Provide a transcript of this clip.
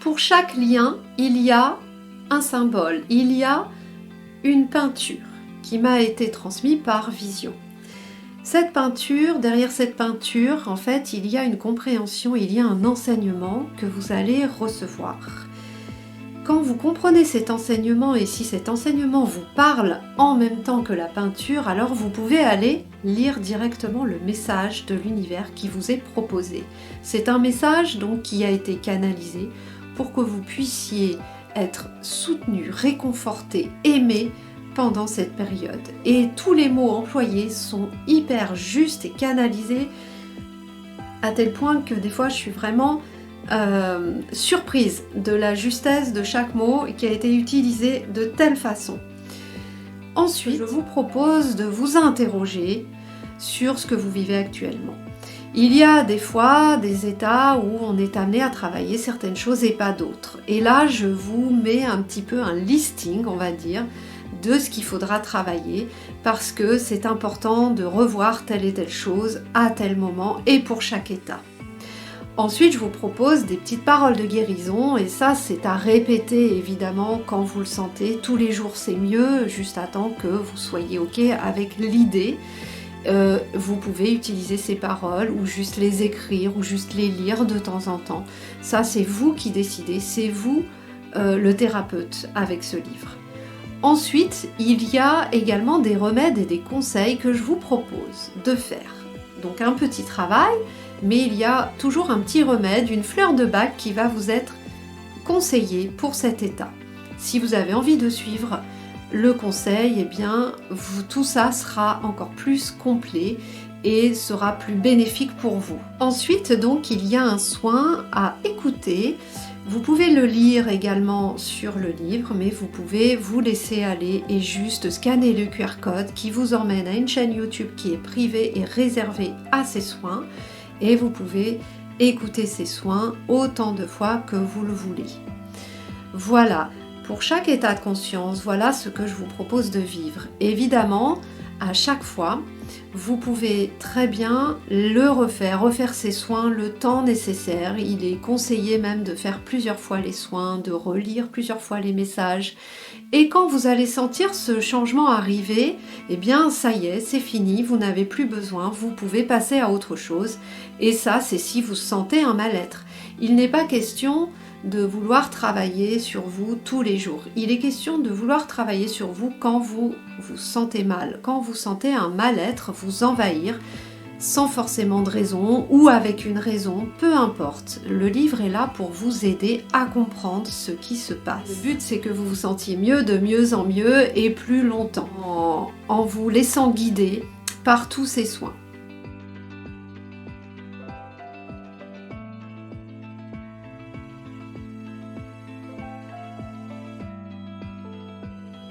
Pour chaque lien, il y a un symbole, il y a une peinture qui m'a été transmise par vision. Cette peinture, derrière cette peinture, en fait, il y a une compréhension, il y a un enseignement que vous allez recevoir. Quand vous comprenez cet enseignement, et si cet enseignement vous parle en même temps que la peinture, alors vous pouvez aller lire directement le message de l'univers qui vous est proposé. C'est un message donc qui a été canalisé pour que vous puissiez être soutenu, réconforté, aimé pendant cette période. Et tous les mots employés sont hyper justes et canalisés à tel point que des fois je suis vraiment surprise de la justesse de chaque mot qui a été utilisé de telle façon. Ensuite, je vous propose de vous interroger sur ce que vous vivez actuellement. Il y a des fois des états où on est amené à travailler certaines choses et pas d'autres. Et là, je vous mets un petit peu un listing, on va dire, de ce qu'il faudra travailler parce que c'est important de revoir telle et telle chose à tel moment et pour chaque état. Ensuite, je vous propose des petites paroles de guérison et ça, c'est à répéter évidemment quand vous le sentez. Tous les jours, c'est mieux, juste à temps que vous soyez OK avec l'idée. Vous pouvez utiliser ces paroles ou juste les écrire ou juste les lire de temps en temps. Ça, c'est vous qui décidez, c'est vous le thérapeute avec ce livre. Ensuite, il y a également des remèdes et des conseils que je vous propose de faire. Donc un petit travail, mais il y a toujours un petit remède, une fleur de bac qui va vous être conseillée pour cet état. Si vous avez envie de suivre le conseil, eh bien, tout ça sera encore plus complet et sera plus bénéfique pour vous. Ensuite, donc, il y a un soin à écouter. Vous pouvez le lire également sur le livre, mais vous pouvez vous laisser aller et juste scanner le QR code qui vous emmène à une chaîne YouTube qui est privée et réservée à ces soins. Et vous pouvez écouter ces soins autant de fois que vous le voulez. Voilà, pour chaque état de conscience, voilà ce que je vous propose de vivre. Évidemment, à chaque fois, vous pouvez très bien le refaire ces soins le temps nécessaire. Il est conseillé même de faire plusieurs fois les soins, de relire plusieurs fois les messages. Et quand vous allez sentir ce changement arriver, eh bien ça y est, c'est fini, vous n'avez plus besoin, vous pouvez passer à autre chose. Et ça, c'est si vous sentez un mal-être. Il n'est pas question de vouloir travailler sur vous tous les jours. Il est question de vouloir travailler sur vous quand vous vous sentez mal, quand vous sentez un mal-être vous envahir sans forcément de raison ou avec une raison, peu importe. Le livre est là pour vous aider à comprendre ce qui se passe. Le but, c'est que vous vous sentiez mieux de mieux en mieux et plus longtemps en vous laissant guider par tous ces soins.